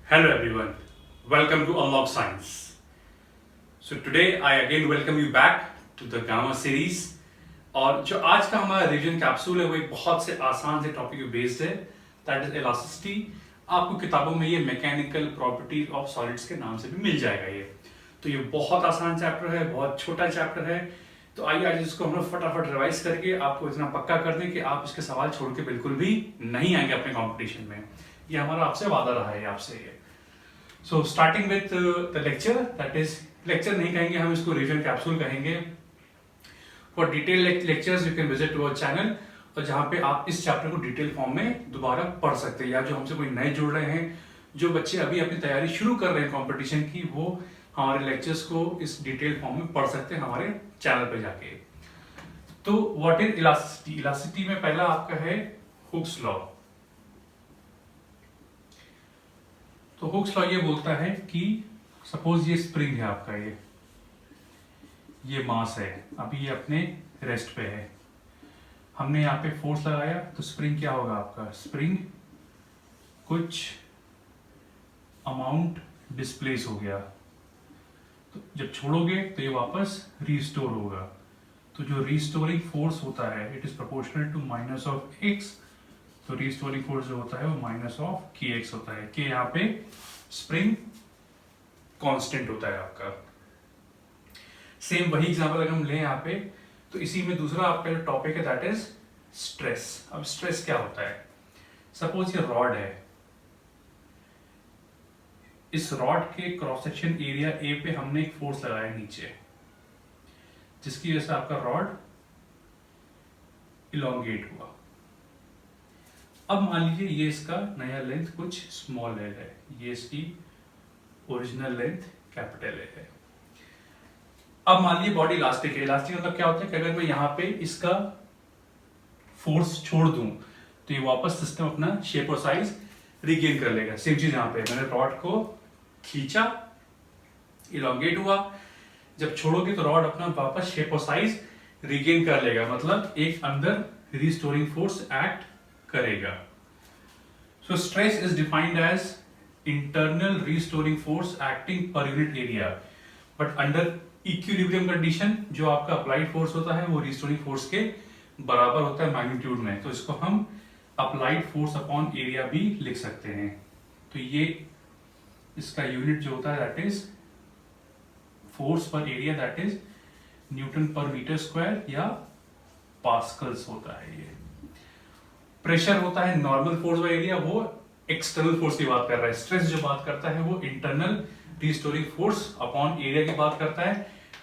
Hello everyone, welcome to Unlock Science. So today I again welcome you back to the Gamma series. और जो आज का हमारा revision capsule है वो एक बहुत से आसान से टॉपिक पे बेस्ड है, दैट इज इलास्टिसिटी. आपको किताबों में ये मैकेनिकल प्रॉपर्टीज ऑफ सॉलिड्स के नाम से भी मिल जाएगा ये. तो ये बहुत आसान चैप्टर है, बहुत छोटा चैप्टर है. तो आइए आज इसको हम लोग फटाफट रिवाइज करके आपको इतना पक्का कर दें कि आप इसके सवाल छोड़ के बिल्कुल भी नहीं आएंगे अपने कॉम्पिटिशन में. ये हमारा आपसे वादा रहा है आपसे ये. So starting with the lecture, that is lecture नहीं कहेंगे हम इसको, रिवीजन कैप्सूल कहेंगे. For detail lectures you can visit to our channel, और जहाँ पे आप इस चैप्टर को डिटेल फॉर्म में दोबारा पढ़ सकते हैं. या जो हमसे कोई नए जुड़ रहे हैं, जो बच्चे अभी अपनी तैयारी शुरू कर रहे हैं कंपटीशन की, वो हमारे लेक्चर्स को इस डिटेल फॉर्म में पढ़ सकते हैं हमारे चैनल पे जाके. तो व्हाट इज इलास्टिसिटी? इलास्टिसिटी में पहला आपका है हुक्स लॉ. तो हुक्स लॉ ये बोलता है कि सपोज ये स्प्रिंग है आपका, ये मास है, अभी ये अपने रेस्ट पे है. हमने यहाँ पे फोर्स लगाया तो स्प्रिंग क्या होगा आपका? स्प्रिंग कुछ अमाउंट डिस्प्लेस हो गया, तो जब छोड़ोगे तो ये वापस रिस्टोर होगा. तो जो रिस्टोरिंग फोर्स होता है it is proportional to minus of x. तो रिस्टोरिंग फोर्स जो होता है वो माइनस ऑफ के एक्स होता है. के यहाँ पे स्प्रिंग कांस्टेंट होता है आपका. सेम वही एग्जांपल अगर हम लें यहाँ पे, तो इसी में दूसरा आपका जो टॉपिक है दैट इज स्ट्रेस. अब स्ट्रेस क्या होता है? सपोज ये रॉड है, इस रॉड के क्रॉस सेक्शन एरिया ए पे हमने एक फोर्स लगाया नीचे, जिसकी वजह से आपका रॉड इलोंगेट हुआ. अब मान लीजिए ये इसका नया लेंथ कुछ स्मॉल एल है, ये इसकी ओरिजिनल लेंथ कैपिटल ए है. अब मान लीजिए बॉडी इलास्टिक है. इलास्टिक मतलब क्या होता है कि अगर मैं यहाँ पे इसका फोर्स छोड़ दूं तो ये वापस सिस्टम अपना शेप और साइज रिगेन कर लेगा. सेम चीज यहाँ पे, मैंने रॉड को खींचा, इलोंगेट हुआ, जब छोड़ोगे तो रॉड अपना वापस शेप और साइज रिगेन कर लेगा, मतलब एक अंदर रिस्टोरिंग फोर्स एक्ट करेगा. So stress is defined as internal restoring force acting per unit area, but under equilibrium condition जो आपका अप्लाइड फोर्स होता है वो रिस्टोरिंग फोर्स के बराबर होता है मैग्नीट्यूड में. तो इसको हम अप्लाइड फोर्स अपॉन एरिया भी लिख सकते हैं. तो ये इसका यूनिट जो होता है दैट इज फोर्स पर area, that is Newton per metre square या पास्कल्स होता है. ये प्रेशर होता है नॉर्मल फोर्स बाय एरिया, वो एक्सटर्नल फोर्स की बात कर रहा है. स्ट्रेस जो बात करता है वो internal restoring force upon area की बात करता है.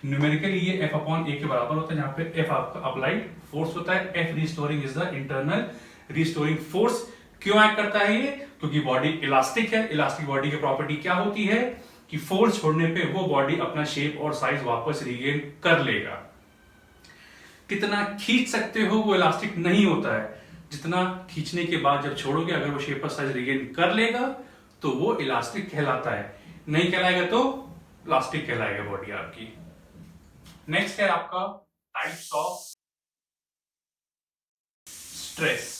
न्यूमेरिकली ये F अपॉन ए के बराबर होता है, जहां पे F आपका अप्लाइड फोर्स होता है, F restoring is the internal restoring force. क्यों एक्ट करता है ये? क्योंकि बॉडी इलास्टिक है. इलास्टिक बॉडी की प्रॉपर्टी क्या होती है कि फोर्स छोड़ने पे वो बॉडी अपना शेप और साइज वापस रिगेन कर लेगा. कितना खींच सकते हो वो इलास्टिक नहीं होता है, जितना खींचने के बाद जब छोड़ोगे अगर वो शेप और साइज रिगेन कर लेगा तो वो इलास्टिक कहलाता है. नहीं कहलाएगा तो प्लास्टिक कहलाएगा बॉडी आपकी. नेक्स्ट है आपका टाइप्स ऑफ स्ट्रेस.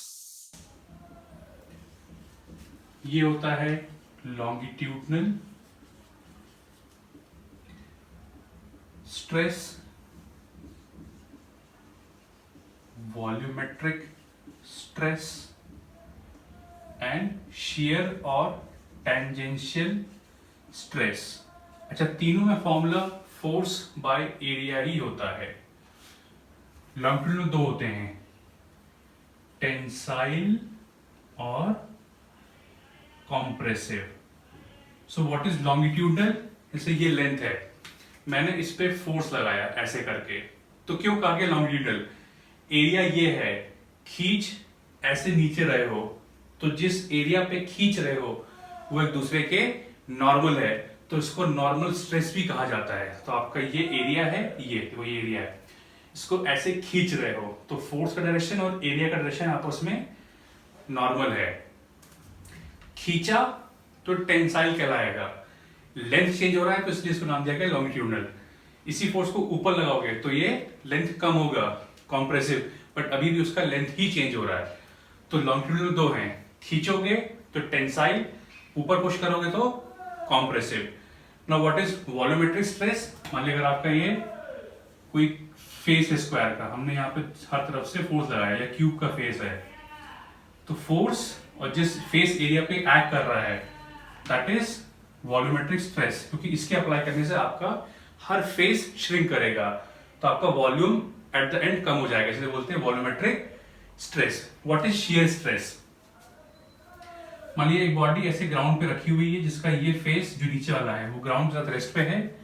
ये होता है longitudinal stress, volumetric stress and shear और टेंजेंशियल स्ट्रेस. अच्छा, तीनों में फॉर्मूला फोर्स बाय एरिया ही होता है. लॉन्गिट्यूडनल दो होते हैं, टेंसाइल और compressive. So what is longitudinal? जैसे ये लेंथ है, मैंने इस पे फोर्स लगाया ऐसे करके, तो क्यों कहा गया लॉन्गिट्यूडनल? एरिया ये है, खींच ऐसे नीचे रहे हो, तो जिस एरिया पे खींच रहे हो वो एक दूसरे के नॉर्मल है, तो इसको नॉर्मल स्ट्रेस भी कहा जाता है. तो आपका ये एरिया है, ये वो एरिया है, इसको ऐसे खींच रहे हो तो फोर्स का डायरेक्शन और एरिया का डायरेक्शन आपस में नॉर्मल है. खींचा तो टेंसाइल कहलाएगा. लेंथ चेंज हो रहा है तो इसलिए इसको नाम दिया गया लॉन्गिट्यूडनल. इसी फोर्स को ऊपर लगाओगे तो ये लेंथ कम होगा, कॉम्प्रेसिव, बट अभी भी उसका लेंथ ही चेंज हो रहा है. तो लॉन्गिट्यूडनल दो हैं, खींचोगे तो टेंसाइल, ऊपर पुश करोगे तो compressive. Now what is volumetric stress? मान लीजिए अगर आपका ये कोई फेस है स्क्वायर का, हमने यहाँ पे हर तरफ से फोर्स लगाया, या क्यूब का फेस है, तो फोर्स और जिस फेस एरिया पे एक्ट कर रहा है दैट इज वॉल्यूमेट्रिक स्ट्रेस, क्योंकि इसके अप्लाई करने से आपका हर फेस श्रिंक करेगा, तो आपका volume at the and come हो जाएगा, इसलिए बोलते हैं volumetric stress. What is shear stress? मान लीजिए एक बॉडी ऐसे ग्राउंड पे रखी हुई है जिसका ये फेस जो नीचे वाला है वो ग्राउंड के साथ रेस्ट पे है,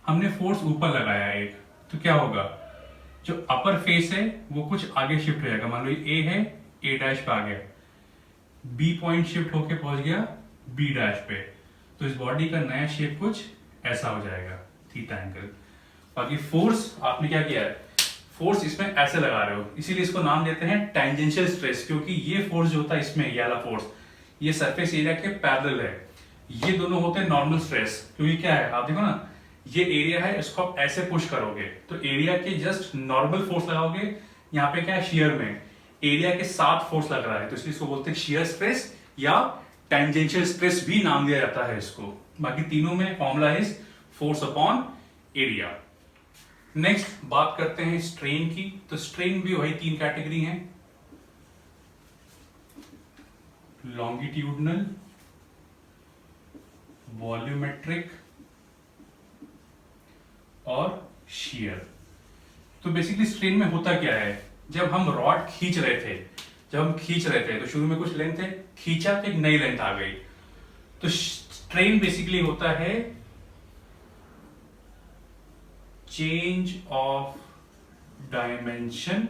हमने फोर्स ऊपर लगाया एक, तो क्या होगा, जो अपर फेस है वो कुछ आगे शिफ्ट हो जाएगा। मान लो ए है, ए डैश पे आ गया, बी पॉइंट शिफ्ट होके पहुंच गया बी डैश पे, तो इस बॉडी का नया शेप कुछ ऐसा हो जाएगा, थीटा एंगल। बाकी फोर्स आपने क्या किया है, फोर्स इसमें ऐसे लगा रहे हो, इसीलिए इसको नाम देते हैं टेंजेंशियल स्ट्रेस, क्योंकि ये फोर्स जो होता है इसमें, ये वाला फोर्स ये सरफेस एरिया के पैरेलल है। ये दोनों होते हैं नॉर्मल स्ट्रेस, क्योंकि क्या है आप देखो ना, ये एरिया है, इसको आप ऐसे पुश करोगे तो एरिया के जस्ट नॉर्मल फोर्स लगाओगे, यहाँ पे क्या है शियर में एरिया के साथ फोर्स लग रहा है, तो इसलिए इसको बोलते हैं शियर स्ट्रेस या टेंजेंशियल स्ट्रेस भी नाम दिया जाता है इसको। बाकी तीनों में formula is force upon area. Next बात करते हैं स्ट्रेन की, तो स्ट्रेन भी वही तीन कैटेगरी हैं, लॉन्गिट्यूडनल, वॉल्यूमेट्रिक और शियर। तो बेसिकली स्ट्रेन में होता क्या है, जब हम रॉड खींच रहे थे तो शुरू में कुछ लेंथ है, खींचा तो एक नई लेंथ आ गई, तो स्ट्रेन बेसिकली होता है change of dimension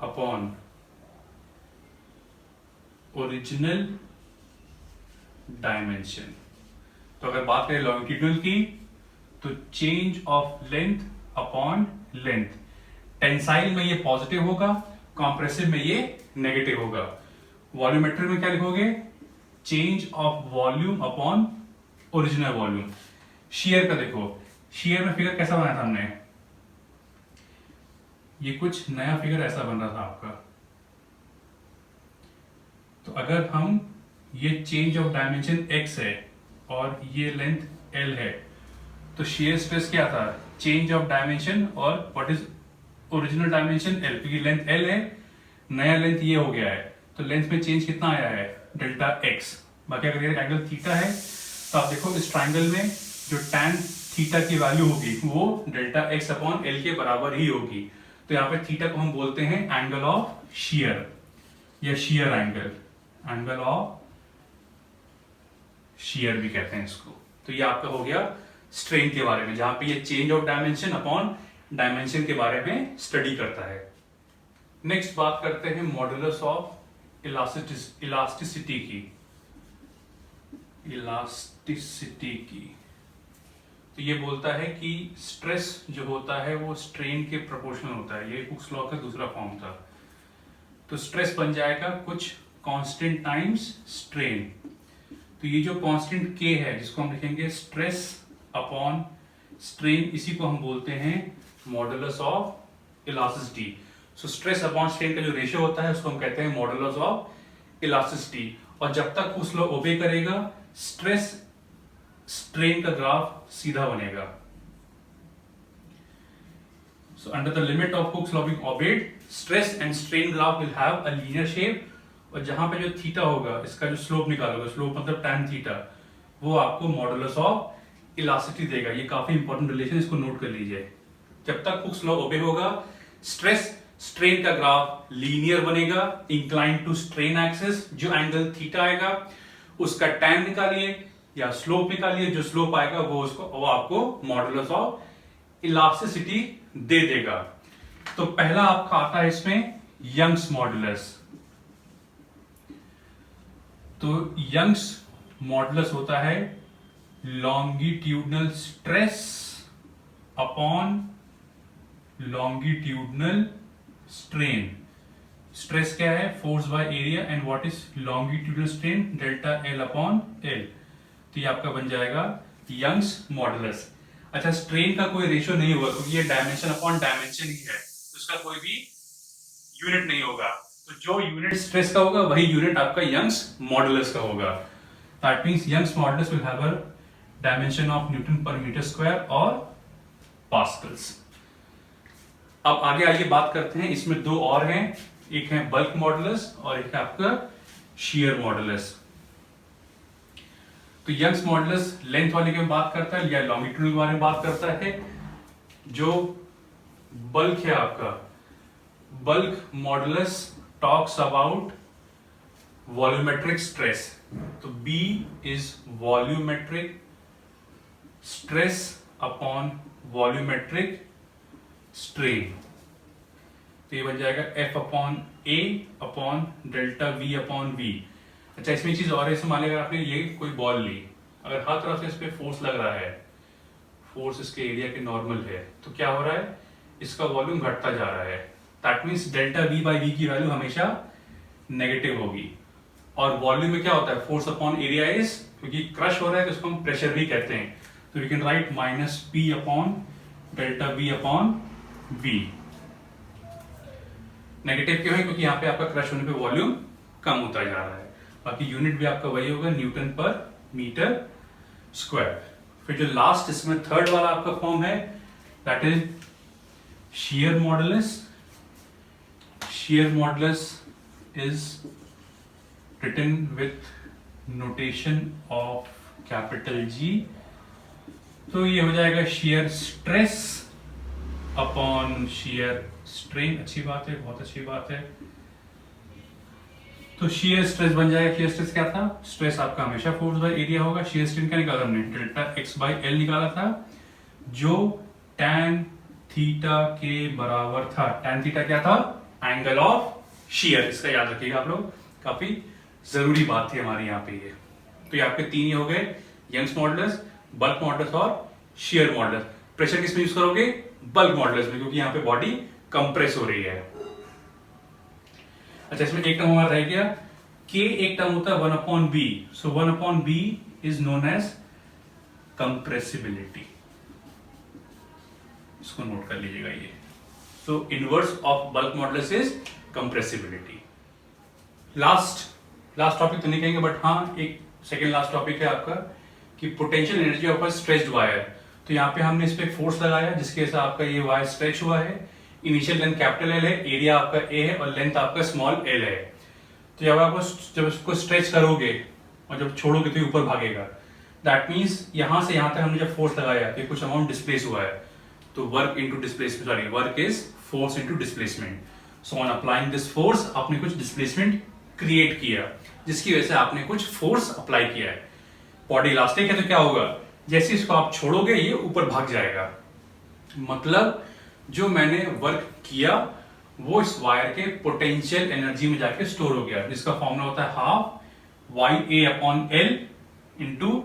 upon original dimension. तो अगर बात करें लॉन्गिट्यूडनल की, तो change of length upon length, tensile में ये पॉजिटिव होगा, कॉम्प्रेसिव में ये नेगेटिव होगा। वॉल्यूमेट्रिक में क्या लिखोगे, change of volume upon original volume. Shear का देखो, शियर में फिगर कैसा बनाया था हमने, ये कुछ नया फिगर ऐसा बन रहा था आपका, तो अगर हम ये चेंज ऑफ डायमेंशन x है और ये लेंथ l है, तो शियर स्ट्रेस क्या था, चेंज ऑफ डायमेंशन और what is original dimension l, क्योंकि लेंथ l है, नया लेंथ ये हो गया है, तो लेंथ में चेंज कितना आया है, डेल्टा x। बाकी अगर ये एंगल थीटा है तो आप देखो इस ट्राइंगल में जो tan थीटा की वैल्यू होगी वो डेल्टा x अपॉन l के बराबर ही होगी, तो यहाँ पे थीटा को हम बोलते हैं एंगल ऑफ शियर या shear angle, angle of shear भी कहते हैं इसको। तो ये आपका हो गया स्ट्रेन के बारे में, जहां पे ये change of dimension upon dimension के बारे में स्टडी करता है। नेक्स्ट बात करते हैं मॉडुलस ऑफ इलास्टिसिटी की, तो ये बोलता है कि स्ट्रेस जो होता है वो स्ट्रेन के प्रोपोर्शनल होता है, ये हुक्स लॉ का दूसरा फॉर्म था। तो स्ट्रेस बन जाएगा कुछ कांस्टेंट टाइम्स स्ट्रेन, तो ये जो कांस्टेंट k है जिसको हम लिखेंगे स्ट्रेस अपॉन स्ट्रेन, इसी को हम बोलते हैं modulus of elasticity. So stress upon strain का जो रेशियो होता है उसको हम कहते हैं मॉडुलस ऑफ इलास्टिसिटी, और जब तक हुक्स लॉ ओबे करेगा स्ट्रेस स्ट्रेन का ग्राफ सीधा बनेगा। So under the limit of Hooke's law being obeyed, stress and strain graph will have a linear shape, और जहां पे जो थीटा होगा इसका जो स्लोप निकालोगे, स्लोप मतलब tan थीटा, वो आपको मॉडुलस ऑफ इलास्टिसिटी देगा। ये काफी इंपॉर्टेंट रिलेशन, इसको नोट कर लीजिए। जब तक हुक्स लॉ ओबे होगा स्ट्रेस स्ट्रेन का ग्राफ लीनियर बनेगा, इंक्लाइन टू स्ट्रेन एक्सिस, जो एंगल थीटा आएगा उसका tan निकालिए या स्लोप निकालिए, जो स्लोप आएगा वो आपको मॉडुलस ऑफ इलास्टिसिटी दे देगा। तो पहला आपका आता है इसमें यंग्स मॉडुलस। तो यंग्स मॉडुलस होता है longitudinal stress upon longitudinal strain. Stress क्या है, force by area, and what is longitudinal strain, delta L upon L. तो ये आपका बन जाएगा यंग्स मॉडुलस। अच्छा, स्ट्रेन का कोई रेशियो नहीं होगा क्योंकि ये डायमेंशन अपॉन डायमेंशन ही है, तो इसका कोई भी यूनिट नहीं होगा, तो जो यूनिट स्ट्रेस का होगा वही यूनिट आपका यंग्स मॉडुलस का होगा। That means Young's modulus will have a dimension of newton per metre square और पास्कल्स। अब आगे आइए बात करते हैं, इसमें दो और हैं, एक है बल्क मॉडुलस और एक है आपका शियर मॉडुलस। तो यंग्स मॉडुलस लेंथ वाले की बात करता है या लॉन्गिट्यूडनल के बारे में बात करता है। जो बल्क है आपका, bulk modulus talks about volumetric stress. तो B is volumetric stress upon volumetric strain. तो ये बन जाएगा F upon A upon delta V upon V। अच्छा, इसमें चीज और है, इसमें मान लीजिए आपने ये कोई बॉल ली, अगर हर तरफ से इस पे फोर्स लग रहा है, फोर्स इसके एरिया के नॉर्मल है, तो क्या हो रहा है, इसका वॉल्यूम घटता जा रहा है। That means delta V by V की वैल्यू हमेशा नेगेटिव होगी। और वॉल्यूम में क्या होता है, फोर्स अपॉन एरिया इज, क्योंकि क्रश हो रहा है तो इसको हम प्रेशर भी कहते हैं। तो we can write minus P upon delta V upon V। Negative क्यों है, क्योंकि यहाँ पे आपका क्रश होने पे वॉल्यूम कम होता जा रहा है। बाकी यूनिट भी आपका वही होगा, न्यूटन पर मीटर स्क्वायर। फिर जो लास्ट इसमें थर्ड वाला आपका फॉर्म है, that is shear modulus. Shear modulus is written with notation of capital G। तो ये हो जाएगा shear stress upon shear strain. अच्छी बात है, बहुत अच्छी बात है। तो शियर स्ट्रेस बन जाएगा, शियर स्ट्रेस क्या था, स्ट्रेस आपका हमेशा फोर्स बाय एरिया होगा। शियर स्ट्रेन क्या निकाला हमने, डेल्टा x बाई एल निकाला था, जो tan थीटा के बराबर था। tan थीटा क्या था, एंगल ऑफ शियर। इसका याद रखिएगा आप लोग, काफी जरूरी बात थी हमारी यहाँ पे ये। तो ये आपके तीन ही हो गए, यंग्स मॉडुलस, बल्क मॉडुलस और शियर मॉडुलस। प्रेशर किस में यूज करोगे, बल्क मॉडुलस में, क्योंकि यहाँ पे बॉडी कंप्रेस हो रही है। अच्छा, इसमें एक टर्म हमारा रह गया, K एक टर्म होता है 1 upon B। So 1 upon B is known as compressibility. इसको नोट कर लीजिएगा ये। So inverse of bulk modulus is compressibility. Last topic तो नहीं कहेंगे, बट हाँ एक सेकेंड लास्ट टॉपिक है आपका कि potential energy of a stretched wire. तो यहाँ पे हमने इस पे फोर्स लगाया, जिसके वजह से आपका ये वायर स्ट्रेच हुआ है। इनिशियल लेंथ कैपिटल L है, एरिया आपका A है और लेंथ आपका स्मॉल l है। तो जब इसको स्ट्रेच करोगे और जब छोड़ोगे तो ये ऊपर भागेगा। दैट मीन्स यहां से यहां तक हमने जब फोर्स लगाया कि कुछ अमाउंट डिस्प्लेस हुआ है, तो work into displacement, sorry work is force into displacement. So on applying this force आपने कुछ डिस्प्लेसमेंट क्रिएट किया, जिसकी वजह से आपने कुछ फोर्स अप्लाई किया है। बॉडी इलास्टिक है तो क्या होगा, जैसे इसको आप छोड़ोगे ये ऊपर भाग जाएगा। मतलब जो मैंने वर्क किया वो इस वायर के पोटेंशियल एनर्जी में जाके स्टोर हो गया, जिसका फॉर्मूला होता है half Y A upon L into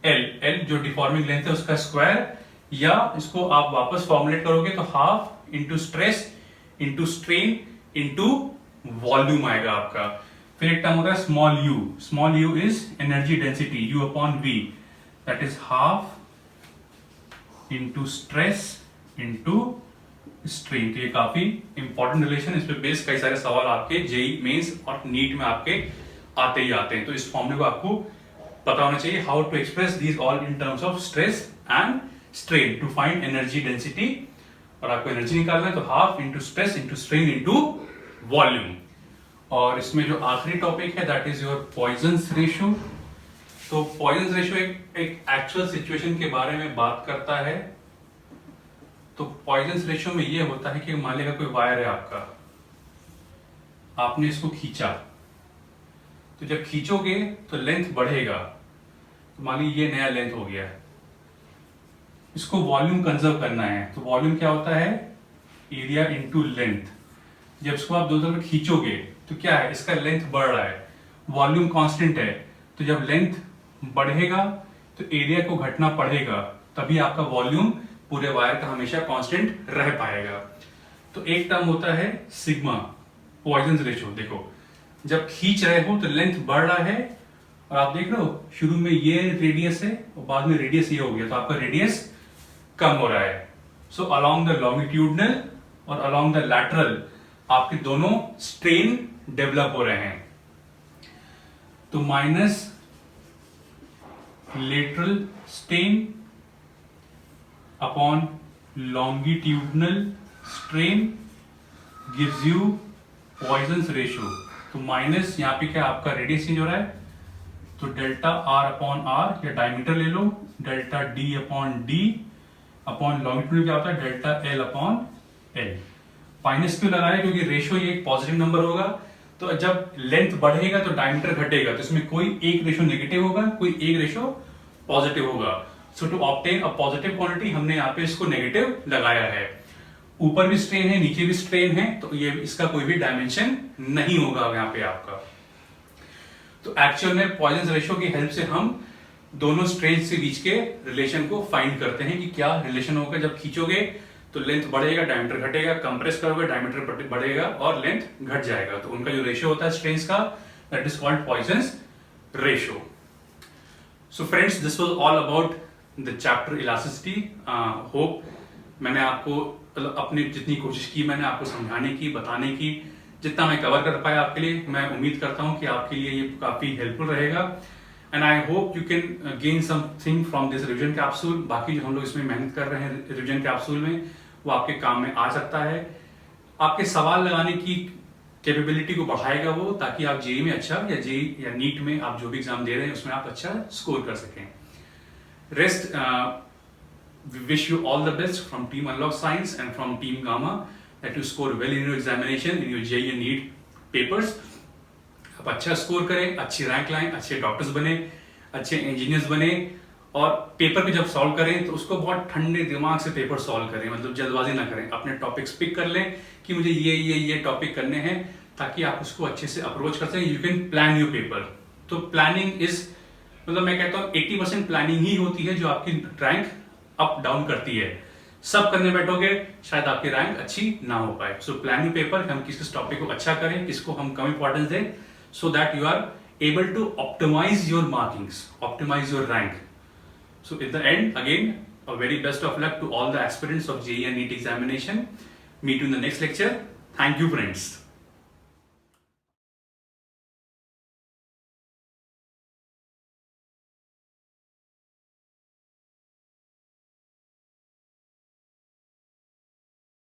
L. L जो डिफॉर्मिंग लेंथ है उसका स्क्वायर, या इसको आप वापस फॉर्मुलेट करोगे तो half into stress into strain into volume आएगा आपका। फिर एक टर्म होता है small u. Small u is energy density, u upon v, that is half into stress into strain. तो ये काफी इंपॉर्टेंट रिलेशन, इस पे बेस कई सारे सवाल आपके जेई मेंस और नीट में आपके आते ही आते हैं। तो इस फॉर्मूले को आपको पता होना चाहिए, how to express these all in terms of stress and strain to find energy density. और आपको एनर्जी निकालना है तो half into stress into strain into वॉल्यूम। और इसमें जो आखिरी टॉपिक है that is your Poisson's ratio. तो पॉइजन्स रेशियो एक एक्चुअल सिचुएशन के बारे में बात करता है। तो पॉइजन्स रेशियो में ये होता है कि मान लीजिए कोई वायर है आपका, आपने इसको खींचा, तो जब खींचोगे तो लेंथ बढ़ेगा। तो मान लीजिए ये नया लेंथ हो गया, इसको वॉल्यूम कंजर्व करना है। तो वॉल्यूम क्या होता है, एरिया इंटू लेंथ। जब इसको आप दो तरफ खींचोगे तो क्या है, इसका लेंथ बढ़ रहा है, वॉल्यूम कांस्टेंट है। तो जब लेंथ बढ़ेगा तो एरिया को घटना पड़ेगा, तभी आपका वॉल्यूम पूरे वायर का हमेशा कांस्टेंट रह पाएगा। तो एक टर्म होता है सिग्मा, पॉइजन्स रेशियो। देखो जब खींच रहे हो तो लेंथ बढ़ रहा है, और आप देख रहे हो शुरू में ये रेडियस है और बाद में रेडियस ये हो गया, तो आपका रेडियस कम हो रहा है। सो अलोंग द लॉन्गिट्यूडनल और अलोंग द लैटरल आपके दोनों स्ट्रेन डेवलप हो रहे हैं। तो minus lateral strain upon longitudinal strain gives you Poisson's ratio। तो माइनस यहाँ पे क्या आपका रेडियस चेंज हो रहा है, तो डेल्टा आर अपॉन आर या डायमीटर ले लो, delta D upon D upon longitude क्या होता है delta L upon L. Minus क्यों लगाया, क्योंकि रेशियो ये एक पॉजिटिव नंबर होगा, तो जब लेंथ बढ़ेगा तो डायमीटर घटेगा, तो इसमें कोई एक रेशियो नेगेटिव होगा, कोई एक रेशियो पॉजिटिव होगा। So to obtain a positive quantity हमने यहाँ पे इसको नेगेटिव लगाया है। ऊपर भी स्ट्रेन है, नीचे भी स्ट्रेन है, तो ये इसका कोई भी डायमेंशन नहीं होगा यहाँ पे आपका। तो एक्चुअल में पॉइजन रेशियो की हेल्प से हम दोनों स्ट्रेन के बीच के रिलेशन को फाइंड करते हैं कि क्या रिलेशन होगा। जब खींचोगे तो लेंथ बढ़ेगा, डायमीटर घटेगा, कंप्रेस करोगे डायमीटर बढ़ेगा और लेंथ घट जाएगा, तो उनका जो रेशियो होता है स्ट्रेन्स का, that is called Poisson's ratio. So friends, this was all about the chapter elasticity. Hope मैंने आपको अपनी जितनी कोशिश की मैंने आपको समझाने की, बताने की, जितना मैं कवर कर पाया आपके लिए, मैं उम्मीद करता हूं कि आपके लिए ये काफी हेल्पफुल रहेगा। And I hope you can gain something from this revision capsule. बाकी जो हम लोग इसमें मेहनत कर रहे हैं रिविजन कैप्सूल में, वो आपके काम में आ सकता है। आपके सवाल लगाने की कैपेबिलिटी को बढ़ाएगा वो, ताकि आप जेई में अच्छा या जेई या नीट में आप जो भी एग्जाम दे रहे हैं उसमें आप अच्छा स्कोर कर सकें। Rest we wish you all the best from Team Unlock Science and from Team Gamma, that you score well in your examination in your JEE and NEET papers। आप अच्छा स्कोर करें, अच्छी रैंक लाएं, अच्छे doctors बने, अच्छे engineers बने, और पेपर पे जब सॉल्व करें तो उसको बहुत ठंडे दिमाग से पेपर सॉल्व करें, मतलब जल्दबाजी ना करें। अपने टॉपिक्स पिक कर लें कि मुझे ये टॉपिक करने हैं, ताकि आप उसको अच्छे से अप्रोच कर सकें। You can plan your paper. तो प्लानिंग इज, मतलब मैं कहता हूँ 80% प्लानिंग ही होती है जो आपकी रैंक अप डाउन करती है। सब करने बैठोगे शायद आपकी रैंक अच्छी ना हो पाए। सो प्लान योर पेपर, हम किस टॉपिक को अच्छा करें, किसको हम कम इंपॉर्टेंस दें, so that you are able to optimize your markings, optimize your rank. So in the end again a very best of luck to all the aspirants of JEE and NEET examination. Meet you in the next lecture. Thank you friends.